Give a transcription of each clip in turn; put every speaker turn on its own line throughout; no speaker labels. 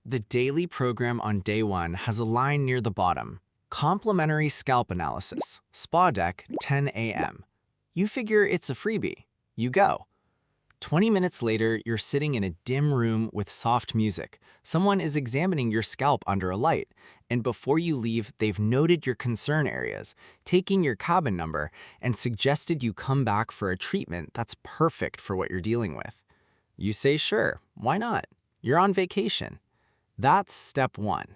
The daily program on day 1 has a line near the bottom. Complimentary scalp analysis, spa deck, 10 a.m. You figure it's a freebie. You go. 20 minutes later, you're sitting in a dim room with soft music. Someone is examining your scalp under a light, and before you leave, they've noted your concern areas, taken your cabin number, and suggested you come back for a treatment that's perfect for what you're dealing with. You say sure, why not? You're on vacation. That's step 1.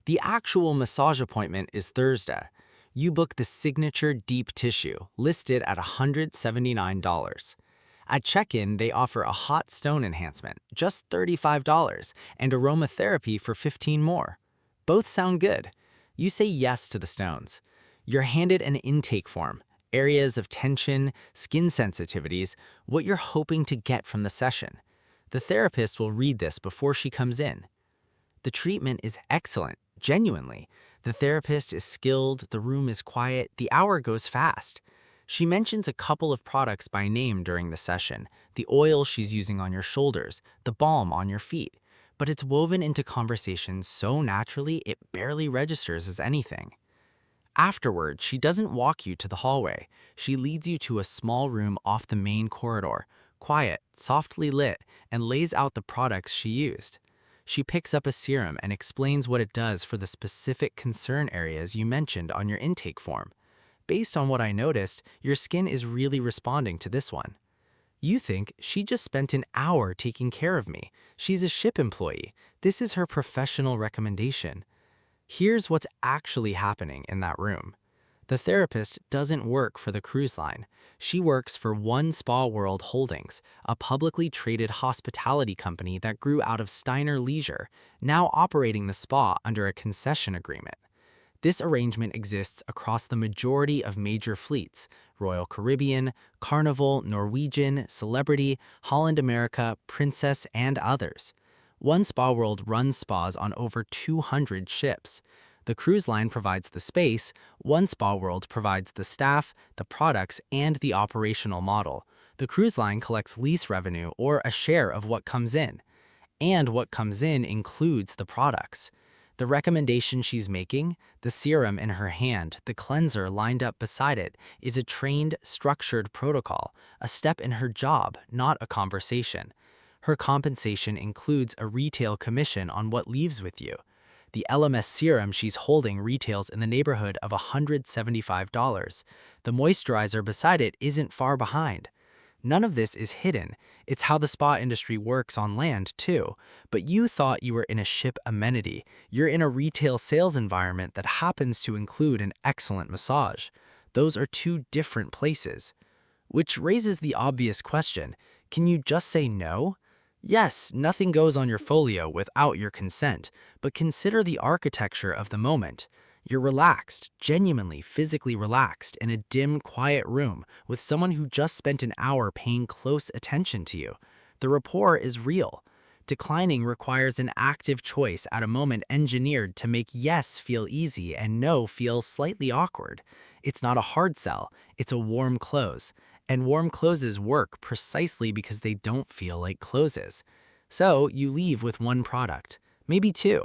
The actual massage appointment is Thursday. You book the signature deep tissue, listed at $179. At check-in, they offer a hot stone enhancement, just $35, and aromatherapy for $15 more. Both sound good. You say yes to the stones. You're handed an intake form, areas of tension, skin sensitivities, what you're hoping to get from the session. The therapist will read this before she comes in. The treatment is excellent, genuinely. The therapist is skilled, the room is quiet, the hour goes fast. She mentions a couple of products by name during the session, the oil she's using on your shoulders, the balm on your feet, but it's woven into conversation so naturally it barely registers as anything. Afterward, she doesn't walk you to the hallway. She leads you to a small room off the main corridor, quiet, softly lit, and lays out the products she used. She picks up a serum and explains what it does for the specific concern areas you mentioned on your intake form. Based on what I noticed, your skin is really responding to this one. You think she just spent an hour taking care of me. She's a ship employee. This is her professional recommendation. Here's what's actually happening in that room. The therapist doesn't work for the cruise line. She works for One Spa World Holdings, a publicly traded hospitality company that grew out of Steiner Leisure, now operating the spa under a concession agreement. This arrangement exists across the majority of major fleets: Royal Caribbean, Carnival, Norwegian, Celebrity, Holland America, Princess, and others. One Spa World runs spas on over 200 ships. The cruise line provides the space, One Spa World provides the staff, the products, and the operational model. The cruise line collects lease revenue or a share of what comes in. And what comes in includes the products. The recommendation she's making, the serum in her hand, the cleanser lined up beside it, is a trained, structured protocol, a step in her job, not a conversation. Her compensation includes a retail commission on what leaves with you. The LMS serum she's holding retails in the neighborhood of $175. The moisturizer beside it isn't far behind. None of this is hidden. It's how the spa industry works on land, too. But you thought you were in a ship amenity. You're in a retail sales environment that happens to include an excellent massage. Those are two different places. Which raises the obvious question, can you just say no? Yes, nothing goes on your folio without your consent, but consider the architecture of the moment. You're relaxed, genuinely physically relaxed, in a dim, quiet room with someone who just spent an hour paying close attention to you. The rapport is real. Declining requires an active choice at a moment engineered to make yes feel easy and no feel slightly awkward. It's not a hard sell, it's a warm close. And warm closes work precisely because they don't feel like closes. So you leave with one product, maybe two.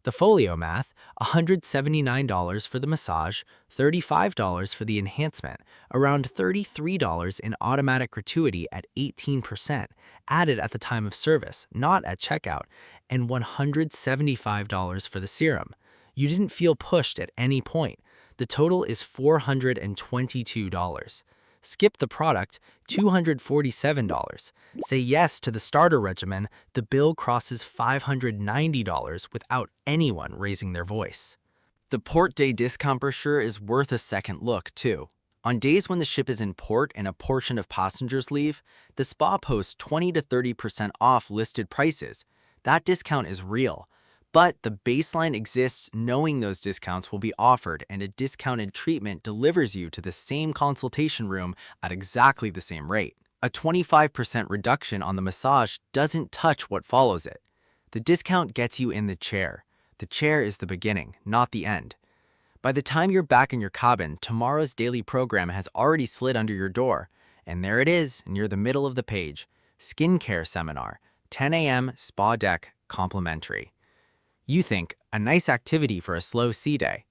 The folio math, $179 for the massage, $35 for the enhancement, around $33 in automatic gratuity at 18%, added at the time of service, not at checkout, and $175 for the serum. You didn't feel pushed at any point. The total is $422. Skip the product, $247. Say yes to the starter regimen, the bill crosses $590 without anyone raising their voice. The port day discount brochure is worth a second look, too. On days when the ship is in port and a portion of passengers leave, the spa posts 20 to 30% off listed prices. That discount is real. But the baseline exists knowing those discounts will be offered, and a discounted treatment delivers you to the same consultation room at exactly the same rate. A 25% reduction on the massage doesn't touch what follows it. The discount gets you in the chair. The chair is the beginning, not the end. By the time you're back in your cabin, tomorrow's daily program has already slid under your door. And there it is, near the middle of the page. Skincare Seminar, 10 a.m. Spa Deck, complimentary. You think, a nice activity for a slow sea day.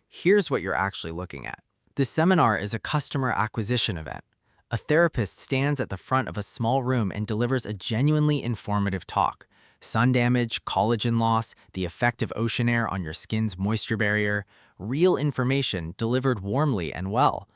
Here's what you're actually looking at. The seminar is a customer acquisition event. A therapist stands at the front of a small room and delivers a genuinely informative talk. Sun damage, collagen loss, the effect of ocean air on your skin's moisture barrier, real information delivered warmly and well.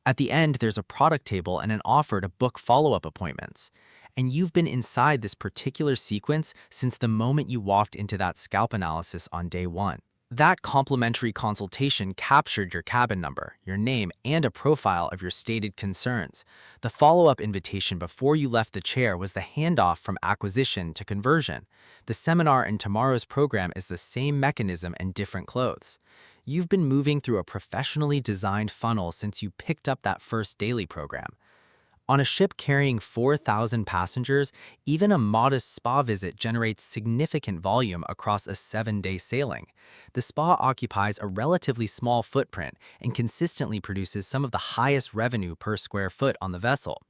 At the end, there's a product table and an offer to book follow-up appointments. And you've been inside this particular sequence since the moment you walked into that scalp analysis on day one. That complimentary consultation captured your cabin number, your name, and a profile of your stated concerns. The follow-up invitation before you left the chair was the handoff from acquisition to conversion. The seminar in tomorrow's program is the same mechanism and different clothes. You've been moving through a professionally designed funnel since you picked up that first daily program. On a ship carrying 4,000 passengers, even a modest spa visit generates significant volume across a 7-day sailing. The spa occupies a relatively small footprint and consistently produces some of the highest revenue per square foot on the vessel.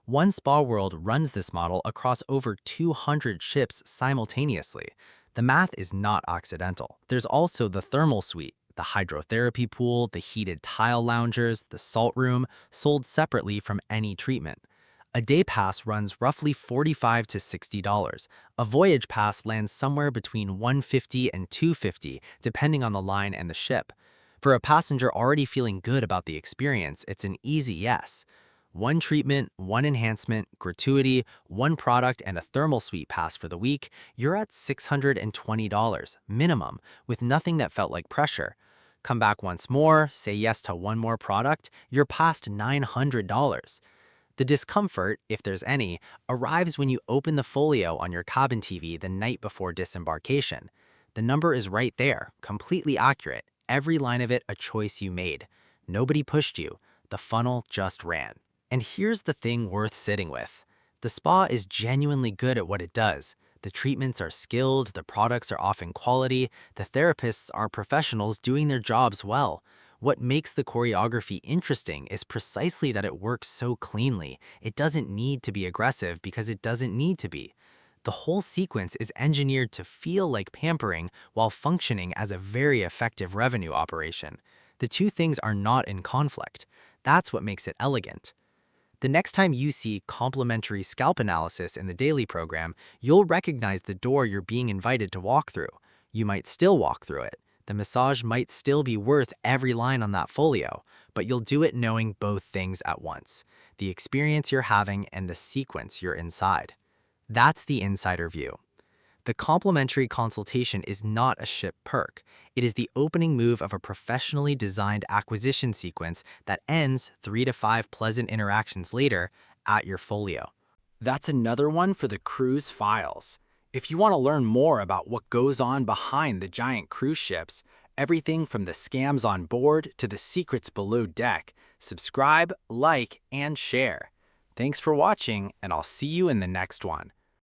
One Spa World runs this model across over 200 ships simultaneously. The math is not accidental. There's also the thermal suite, the hydrotherapy pool, the heated tile loungers, the salt room, sold separately from any treatment. A day pass runs roughly $45 to $60. A voyage pass lands somewhere between $150 and $250, depending on the line and the ship. For a passenger already feeling good about the experience, it's an easy yes. One treatment, one enhancement, gratuity, one product, and a thermal suite pass for the week, you're at $620 minimum, with nothing that felt like pressure. Come back once more, say yes to one more product, you're past $900. The discomfort, if there's any, arrives when you open the folio on your cabin TV the night before disembarkation. The number is right there, completely accurate, every line of it a choice you made. Nobody pushed you, the funnel just ran. And here's the thing worth sitting with. The spa is genuinely good at what it does. The treatments are skilled, the products are often quality, the therapists are professionals doing their jobs well. What makes the choreography interesting is precisely that it works so cleanly. It doesn't need to be aggressive because it doesn't need to be. The whole sequence is engineered to feel like pampering while functioning as a very effective revenue operation. The two things are not in conflict. That's what makes it elegant. The next time you see complimentary scalp analysis in the daily program, you'll recognize the door you're being invited to walk through. You might still walk through it. The massage might still be worth every line on that folio, but you'll do it knowing both things at once, the experience you're having and the sequence you're inside. That's the insider view. The complimentary consultation is not a ship perk. It is the opening move of a professionally designed acquisition sequence that ends 3 to 5 pleasant interactions later at your folio. That's another one for the cruise files. If you want to learn more about what goes on behind the giant cruise ships, everything from the scams on board to the secrets below deck, subscribe, like, and share. Thanks for watching, and I'll see you in the next one.